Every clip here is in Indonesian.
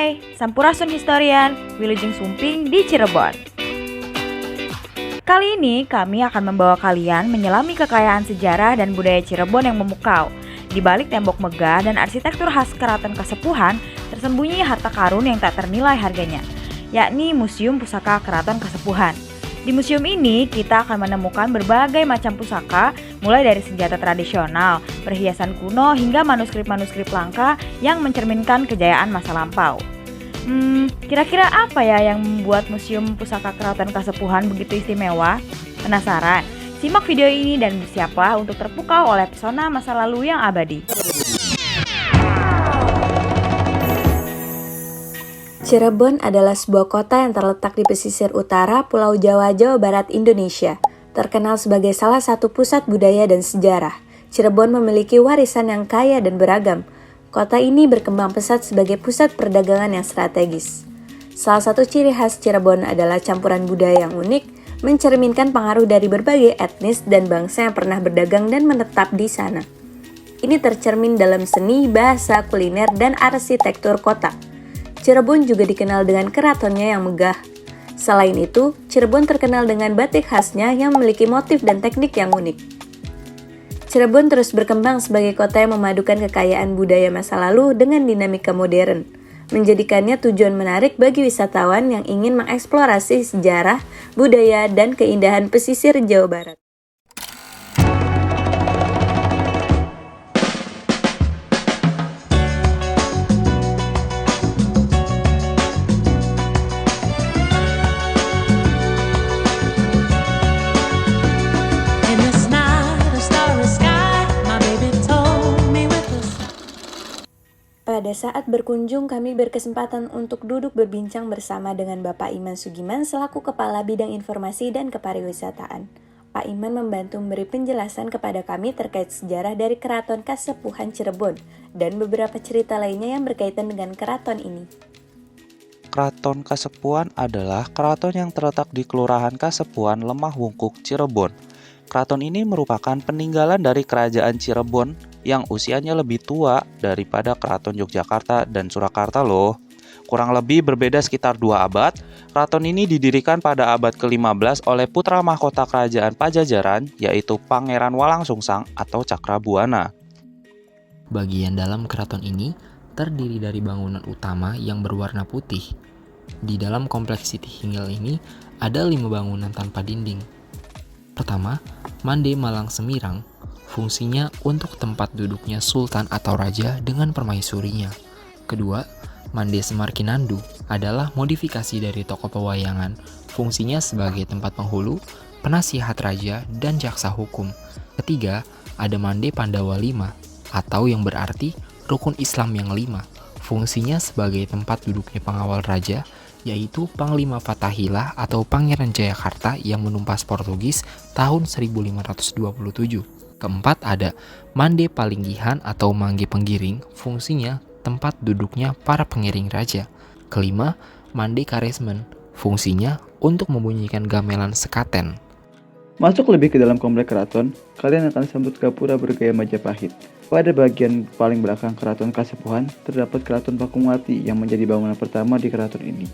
Hai, Sampurasun Historian, Wilujeng Sumping di Cirebon. Kali ini kami akan membawa kalian menyelami kekayaan sejarah dan budaya Cirebon yang memukau. Di balik tembok megah dan arsitektur khas Keraton Kasepuhan, tersembunyi harta karun yang tak ternilai harganya, yakni Museum Pusaka Keraton Kasepuhan. Di museum ini, kita akan menemukan berbagai macam pusaka, mulai dari senjata tradisional, perhiasan kuno, hingga manuskrip-manuskrip langka yang mencerminkan kejayaan masa lampau. Kira-kira apa ya yang membuat Museum Pusaka Keraton Kasepuhan begitu istimewa? Penasaran? Simak video ini dan bersiaplah untuk terpukau oleh pesona masa lalu yang abadi. Cirebon adalah sebuah kota yang terletak di pesisir utara Pulau Jawa, Jawa Barat, Indonesia. Terkenal sebagai salah satu pusat budaya dan sejarah, Cirebon memiliki warisan yang kaya dan beragam. Kota ini berkembang pesat sebagai pusat perdagangan yang strategis. Salah satu ciri khas Cirebon adalah campuran budaya yang unik, mencerminkan pengaruh dari berbagai etnis dan bangsa yang pernah berdagang dan menetap di sana. Ini tercermin dalam seni, bahasa, kuliner, dan arsitektur kota. Cirebon juga dikenal dengan keratonnya yang megah. Selain itu, Cirebon terkenal dengan batik khasnya yang memiliki motif dan teknik yang unik. Cirebon terus berkembang sebagai kota yang memadukan kekayaan budaya masa lalu dengan dinamika modern, menjadikannya tujuan menarik bagi wisatawan yang ingin mengeksplorasi sejarah, budaya, dan keindahan pesisir Jawa Barat. Pada saat berkunjung, kami berkesempatan untuk duduk berbincang bersama dengan Bapak Iman Sugiman selaku Kepala Bidang Informasi dan Kepariwisataan. Pak Iman membantu memberi penjelasan kepada kami terkait sejarah dari Keraton Kasepuhan Cirebon dan beberapa cerita lainnya yang berkaitan dengan keraton ini. Keraton Kasepuhan adalah keraton yang terletak di Kelurahan Kasepuhan, Lemah Wungkuk, Cirebon. Keraton ini merupakan peninggalan dari Kerajaan Cirebon yang usianya lebih tua daripada Keraton Yogyakarta dan Surakarta loh. Kurang lebih berbeda sekitar 2 abad, keraton ini didirikan pada abad ke-15 oleh putra mahkota Kerajaan Pajajaran, yaitu Pangeran Walangsungsang atau Cakrabuana. Bagian dalam keraton ini terdiri dari bangunan utama yang berwarna putih. Di dalam kompleks Siti Hinggil ini ada 5 bangunan tanpa dinding. Pertama, Mande Malang Semirang, fungsinya untuk tempat duduknya sultan atau raja dengan permaisurinya. Kedua, Mande Semarkinandu adalah modifikasi dari toko pewayangan, fungsinya sebagai tempat penghulu, penasihat raja, dan jaksa hukum. Ketiga, ada Mande Pandawa V, atau yang berarti rukun Islam yang 5, fungsinya sebagai tempat duduknya pengawal raja, yaitu Panglima Fathahilah atau Pangeran Jayakarta yang menumpas Portugis tahun 1527. Keempat ada Mande Palinggihan atau Mangge Penggiring, fungsinya tempat duduknya para pengiring raja. Kelima, Mande Karesmen, fungsinya untuk membunyikan gamelan sekaten. Masuk lebih ke dalam komplek keraton, kalian akan sambut gapura bergaya Majapahit. Pada bagian paling belakang Keraton Kasepuhan, terdapat Keraton Pakumwati yang menjadi bangunan pertama di keraton ini.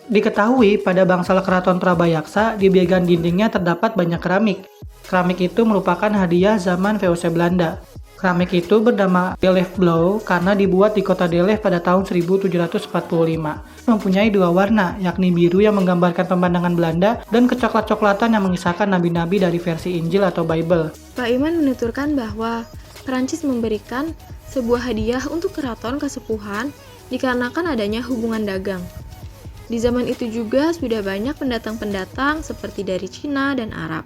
Diketahui pada bangsal Keraton Prabayaksa, di bagian dindingnya terdapat banyak keramik. Keramik itu merupakan hadiah zaman VOC Belanda. Keramik itu bernama Delft Blauw karena dibuat di kota Delft pada tahun 1745. Mempunyai 2 warna, yakni biru yang menggambarkan pemandangan Belanda dan kecoklat-coklatan yang mengisahkan nabi-nabi dari versi Injil atau Bible. Pak Iman menuturkan bahwa Perancis memberikan sebuah hadiah untuk Keraton Kasepuhan dikarenakan adanya hubungan dagang. Di zaman itu juga sudah banyak pendatang-pendatang seperti dari Cina dan Arab.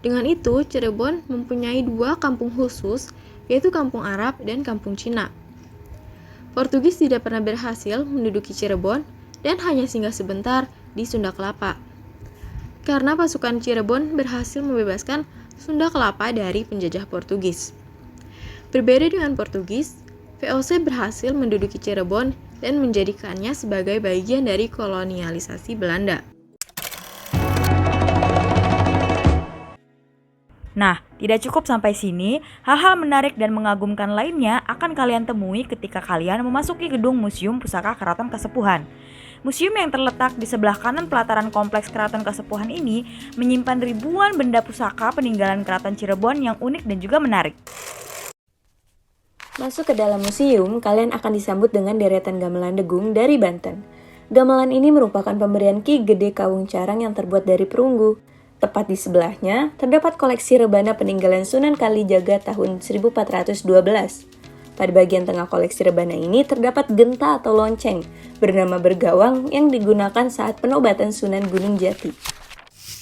Dengan itu, Cirebon mempunyai 2 kampung khusus, yaitu Kampung Arab dan Kampung Cina. Portugis tidak pernah berhasil menduduki Cirebon dan hanya singgah sebentar di Sunda Kelapa. Karena pasukan Cirebon berhasil membebaskan Sunda Kelapa dari penjajah Portugis. Berbeda dengan Portugis, VOC berhasil menduduki Cirebon dan menjadikannya sebagai bagian dari kolonialisasi Belanda. Nah, tidak cukup sampai sini, hal-hal menarik dan mengagumkan lainnya akan kalian temui ketika kalian memasuki gedung Museum Pusaka Keraton Kasepuhan. Museum yang terletak di sebelah kanan pelataran kompleks Keraton Kasepuhan ini menyimpan ribuan benda pusaka peninggalan Keraton Cirebon yang unik dan juga menarik. Masuk ke dalam museum, kalian akan disambut dengan deretan gamelan degung dari Banten. Gamelan ini merupakan pemberian Ki Gede Kawung Carang yang terbuat dari perunggu. Tepat di sebelahnya, terdapat koleksi rebana peninggalan Sunan Kalijaga tahun 1412. Pada bagian tengah koleksi rebana ini terdapat genta atau lonceng, bernama bergawang yang digunakan saat penobatan Sunan Gunung Jati.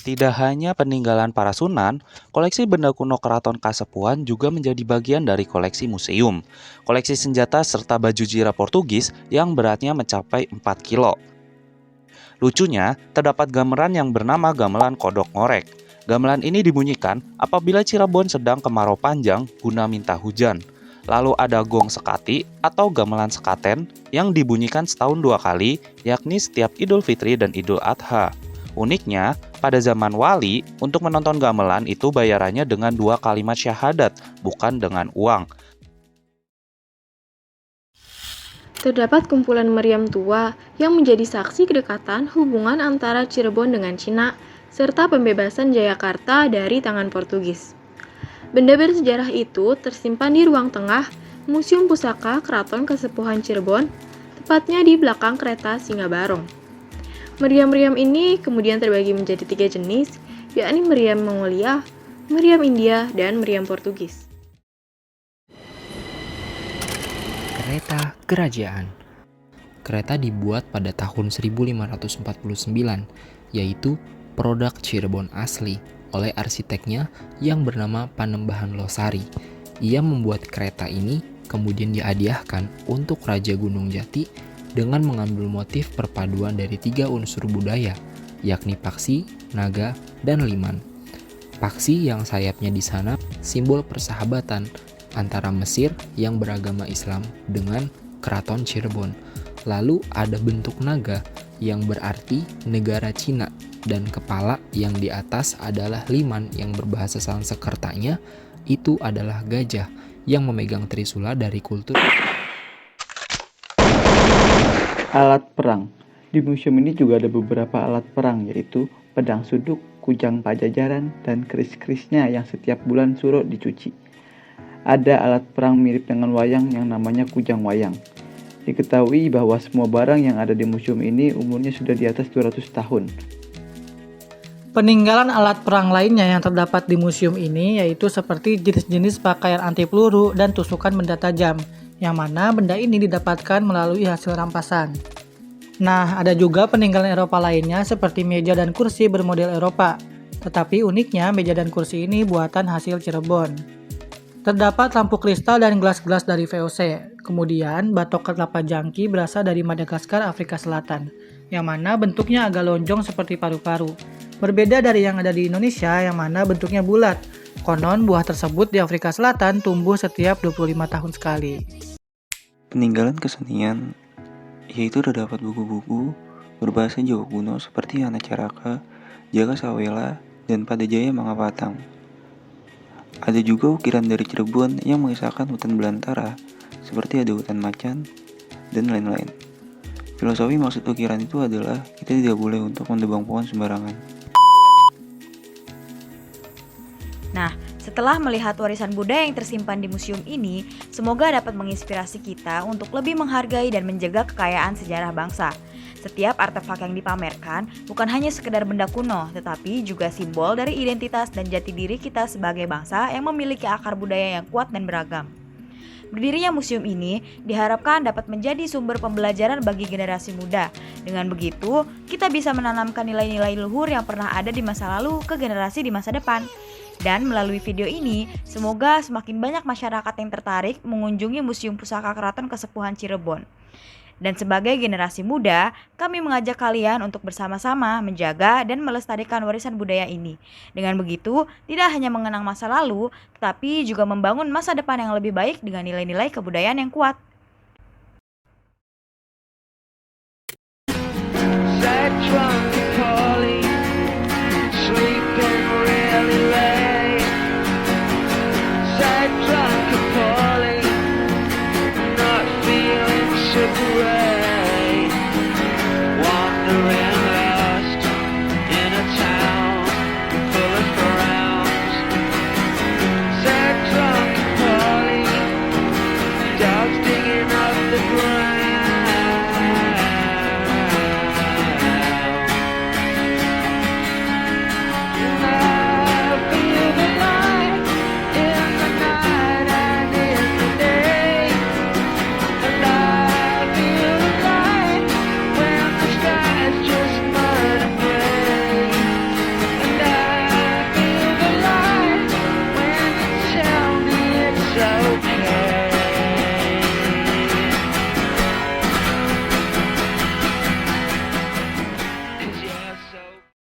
Tidak hanya peninggalan para sunan, koleksi benda kuno Keraton Kasepuhan juga menjadi bagian dari koleksi museum. Koleksi senjata serta baju jira Portugis yang beratnya mencapai 4 kilo. Lucunya, terdapat gamelan yang bernama gamelan kodok ngorek. Gamelan ini dibunyikan apabila Cirebon sedang kemarau panjang guna minta hujan. Lalu ada gong sekati atau gamelan sekaten yang dibunyikan setahun 2 kali, yakni setiap Idul Fitri dan Idul Adha. Uniknya, pada zaman wali, untuk menonton gamelan itu bayarannya dengan 2 kalimat syahadat, bukan dengan uang. Terdapat kumpulan meriam tua yang menjadi saksi kedekatan hubungan antara Cirebon dengan Cina, serta pembebasan Jayakarta dari tangan Portugis. Benda bersejarah itu tersimpan di ruang tengah Museum Pusaka Keraton Kasepuhan Cirebon, tepatnya di belakang kereta Singabarong. Meriam-meriam ini kemudian terbagi menjadi 3 jenis, yakni meriam Mongolia, meriam India, dan meriam Portugis. Kereta Kerajaan. Kereta dibuat pada tahun 1549, yaitu produk Cirebon asli oleh arsiteknya yang bernama Panembahan Losari. Ia membuat kereta ini kemudian dihadiahkan untuk Raja Gunung Jati dengan mengambil motif perpaduan dari 3 unsur budaya, yakni paksi, naga, dan liman. Paksi yang sayapnya di sana simbol persahabatan antara Mesir yang beragama Islam dengan Keraton Cirebon. Lalu ada bentuk naga yang berarti negara Cina, dan kepala yang di atas adalah liman yang berbahasa Sanskertanya itu adalah gajah yang memegang trisula dari kultur. Alat perang. Di museum ini juga ada beberapa alat perang, yaitu pedang suduk, kujang pajajaran, dan keris-kerisnya yang setiap bulan suro dicuci. Ada alat perang mirip dengan wayang yang namanya kujang wayang. Diketahui bahwa semua barang yang ada di museum ini umurnya sudah di atas 200 tahun. Peninggalan alat perang lainnya yang terdapat di museum ini yaitu seperti jenis-jenis pakaian anti peluru dan tusukan benda tajam, yang mana benda ini didapatkan melalui hasil rampasan. Nah, ada juga peninggalan Eropa lainnya seperti meja dan kursi bermodel Eropa, tetapi uniknya meja dan kursi ini buatan hasil Cirebon. Terdapat lampu kristal dan gelas-gelas dari VOC. Kemudian, batok kelapa jangki berasal dari Madagaskar, Afrika Selatan, yang mana bentuknya agak lonjong seperti paru-paru. Berbeda dari yang ada di Indonesia, yang mana bentuknya bulat. Konon, buah tersebut di Afrika Selatan tumbuh setiap 25 tahun sekali. Peninggalan kesenian, yaitu terdapat buku-buku berbahasa Jawa kuno seperti Ana Caraka, Jaka Sawela, dan Padajaya Mangapatang. Ada juga ukiran dari Cirebon yang mengisahkan hutan belantara, seperti ada hutan macan, dan lain-lain. Filosofi maksud ukiran itu adalah kita tidak boleh untuk mendebang pohon sembarangan. Nah, setelah melihat warisan budaya yang tersimpan di museum ini, semoga dapat menginspirasi kita untuk lebih menghargai dan menjaga kekayaan sejarah bangsa. Setiap artefak yang dipamerkan bukan hanya sekedar benda kuno, tetapi juga simbol dari identitas dan jati diri kita sebagai bangsa yang memiliki akar budaya yang kuat dan beragam. Berdirinya museum ini diharapkan dapat menjadi sumber pembelajaran bagi generasi muda. Dengan begitu, kita bisa menanamkan nilai-nilai luhur yang pernah ada di masa lalu ke generasi di masa depan. Dan melalui video ini, semoga semakin banyak masyarakat yang tertarik mengunjungi Museum Pusaka Keraton Kasepuhan Cirebon. Dan sebagai generasi muda, kami mengajak kalian untuk bersama-sama menjaga dan melestarikan warisan budaya ini. Dengan begitu, tidak hanya mengenang masa lalu, tetapi juga membangun masa depan yang lebih baik dengan nilai-nilai kebudayaan yang kuat. sebuah